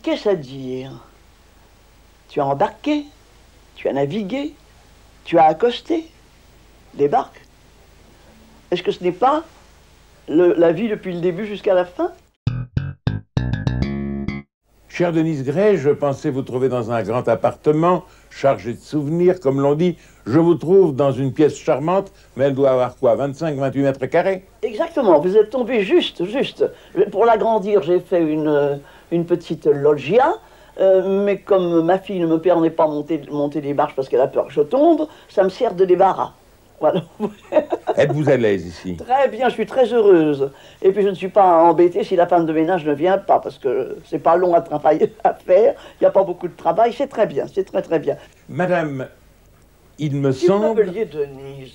Qu'est-ce à dire? Tu as embarqué, tu as navigué, tu as accosté, débarque. Est-ce que ce n'est pas la vie depuis le début jusqu'à la fin? Chère Denise Gray, je pensais vous trouver dans un grand appartement, chargé de souvenirs, comme l'on dit. Je vous trouve dans une pièce charmante, mais elle doit avoir quoi, 25-28 mètres carrés? Exactement, vous êtes tombé juste. Pour l'agrandir, j'ai fait une petite loggia, mais comme ma fille ne me permet pas monter des marches parce qu'elle a peur que je tombe, ça me sert de débarras. Voilà. Êtes-vous à l'aise ici? Très bien, je suis très heureuse. Et puis je ne suis pas embêtée si la femme de ménage ne vient pas, parce que c'est pas long à travailler, à faire, il n'y a pas beaucoup de travail, c'est très bien, c'est très très bien. Madame, il me Si vous semble... m'appeliez Denise.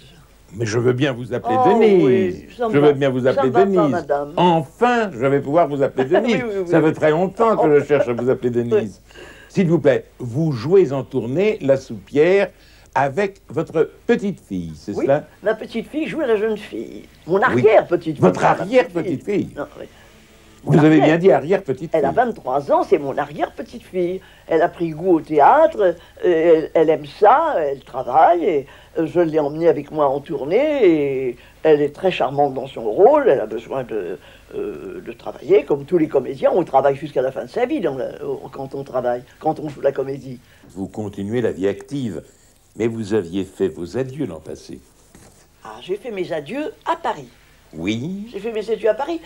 Mais je veux bien vous appeler Oh, Denise. oui, ça me Je va. veux bien vous Ça appeler me va pas, Denise. madame. Enfin, je vais pouvoir vous appeler Denise. Oui, oui, oui. Ça fait très longtemps que je cherche à vous appeler Denise. S'il vous plaît, vous jouez en tournée la soupière avec votre petite fille, c'est Oui, cela? ma petite fille joue à la jeune fille. Mon arrière-petite fille. Votre arrière-petite fille? Non, oui. Vous avez bien dit arrière-petite fille. Elle a 23 ans, c'est mon arrière-petite fille. Elle a pris goût au théâtre, elle aime ça, elle travaille, et je l'ai emmenée avec moi en tournée, et elle est très charmante dans son rôle, elle a besoin de travailler, comme tous les comédiens, on travaille jusqu'à la fin de sa vie quand on travaille, quand on joue la comédie. Vous continuez la vie active, mais vous aviez fait vos adieux l'an passé. Ah, j'ai fait mes adieux à Paris. Oui? J'ai fait mes adieux à Paris.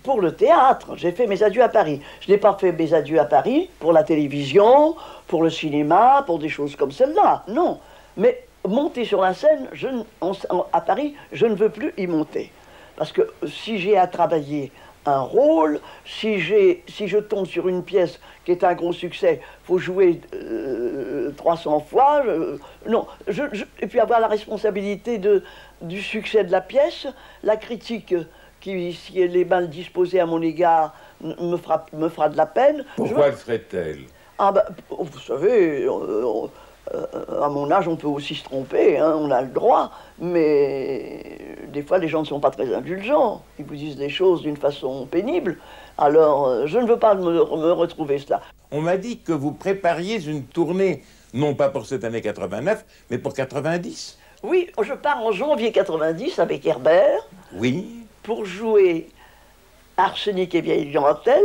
Pour le théâtre, j'ai fait mes adieux à Paris. Je n'ai pas fait mes adieux à Paris pour la télévision, pour le cinéma, pour des choses comme celle-là. Non. Mais monter sur la scène, à Paris, je ne veux plus y monter. Parce que si j'ai à travailler un rôle, si je tombe sur une pièce qui est un gros succès, il faut jouer 300 fois. Non. Et puis avoir la responsabilité du succès de la pièce, la critique qui, si elle est mal disposée à mon égard, me fera de la peine. Pourquoi le ferait-elle? Ah ben, vous savez, à mon âge, on peut aussi se tromper, hein, on a le droit, mais des fois, les gens ne sont pas très indulgents. Ils vous disent des choses d'une façon pénible. Alors, je ne veux pas me retrouver cela. On m'a dit que vous prépariez une tournée, non pas pour cette année 89, mais pour 90. Oui, je pars en janvier 90 avec Herbert. Oui. Pour jouer Arsenic et vieille clientèle,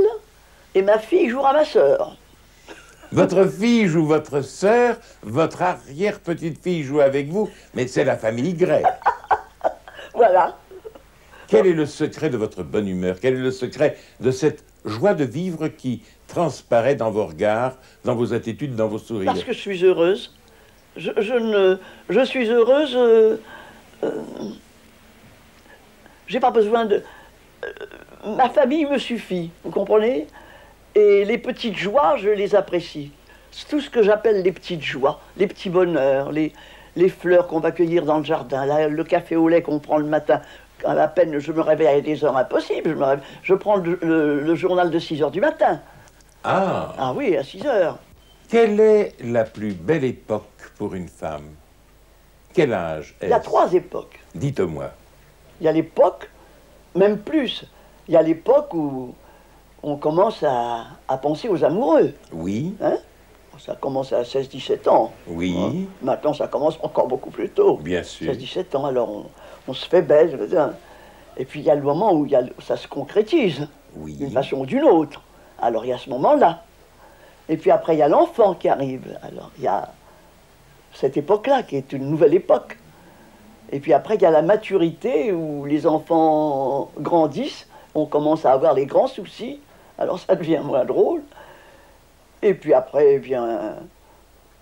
et ma fille jouera ma sœur. Votre fille joue votre sœur, votre arrière-petite-fille joue avec vous, mais c'est la famille Gray. Voilà. Quel est le secret de votre bonne humeur? Quel est le secret de cette joie de vivre qui transparaît dans vos regards, dans vos attitudes, dans vos sourires? Parce que je suis heureuse. Je suis heureuse. J'ai pas besoin de... ma famille me suffit, vous comprenez? Et les petites joies, je les apprécie. C'est tout ce que j'appelle les petites joies, les petits bonheurs, les fleurs qu'on va cueillir dans le jardin, le café au lait qu'on prend le matin. À peine je me réveille à des heures impossibles. Je prends le journal de 6 heures du matin. Ah! Ah oui, à 6 heures. Quelle est la plus belle époque pour une femme? Quel âge est-ce? Il y a 3 époques. Dites-moi. Il y a l'époque, même plus, il y a l'époque où on commence à penser aux amoureux. Oui. Hein? Ça commence à 16-17 ans. Oui. Hein? Maintenant, ça commence encore beaucoup plus tôt. Bien sûr. 16-17 ans, alors on se fait belle, je veux dire. Et puis il y a le moment où ça se concrétise, Oui. d'une façon ou d'une autre. Alors il y a ce moment-là. Et puis après, il y a l'enfant qui arrive. Alors il y a cette époque-là, qui est une nouvelle époque. Et puis après, il y a la maturité où les enfants grandissent, on commence à avoir les grands soucis, alors ça devient moins drôle. Et puis après, eh bien,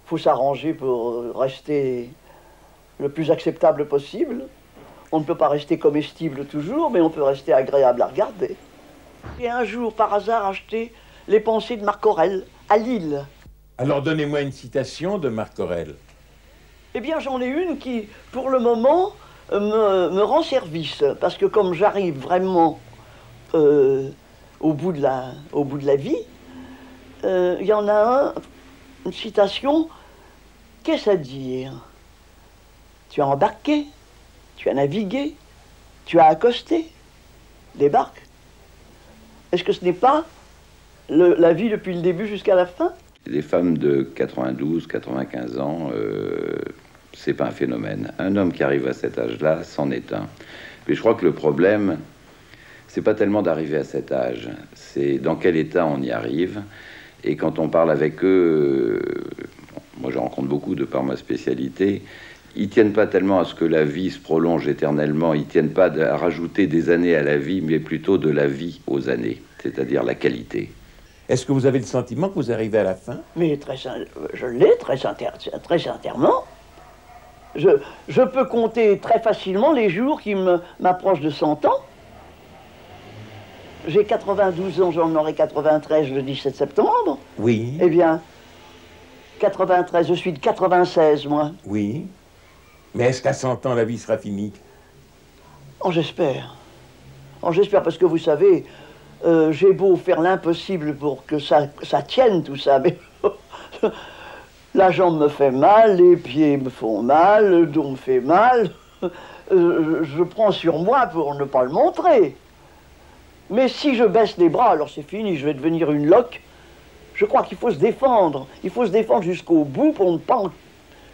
faut s'arranger pour rester le plus acceptable possible. On ne peut pas rester comestible toujours, mais on peut rester agréable à regarder. J'ai un jour, par hasard, acheté Les Pensées de Marc Aurèle à Lille. Alors donnez-moi une citation de Marc Aurèle. Eh bien, j'en ai une qui, pour le moment, me rend service. Parce que comme j'arrive vraiment au bout de la vie, il y en a une citation. Qu'est-ce à dire? Tu as embarqué, tu as navigué, tu as accosté, débarque. Est-ce que ce n'est pas La vie depuis le début jusqu'à la fin? Les femmes de 92, 95 ans, c'est pas un phénomène. Un homme qui arrive à cet âge-là, c'en est un. Mais je crois que le problème, c'est pas tellement d'arriver à cet âge, c'est dans quel état on y arrive. Et quand on parle avec eux, moi je rencontre beaucoup de par ma spécialité, ils tiennent pas tellement à ce que la vie se prolonge éternellement, ils tiennent pas à rajouter des années à la vie, mais plutôt de la vie aux années, c'est-à-dire la qualité. Est-ce que vous avez le sentiment que vous arrivez à la fin? Mais je l'ai très sincèrement. Je peux compter très facilement les jours qui m'approchent de 100 ans. J'ai 92 ans, j'en aurai 93 le 17 septembre. Oui. Eh bien, 93, je suis de 96, moi. Oui. Mais est-ce qu'à 100 ans, la vie sera finie? Oh, j'espère. Oh, j'espère, parce que vous savez, j'ai beau faire l'impossible pour que ça tienne, tout ça, mais la jambe me fait mal, les pieds me font mal, le dos me fait mal. Je prends sur moi pour ne pas le montrer. Mais si je baisse les bras, alors c'est fini, je vais devenir une loque. Je crois qu'il faut se défendre. Il faut se défendre jusqu'au bout pour ne pas,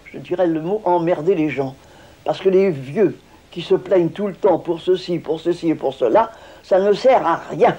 je dirais le mot, emmerder les gens. Parce que les vieux qui se plaignent tout le temps pour ceci et pour cela, ça ne sert à rien.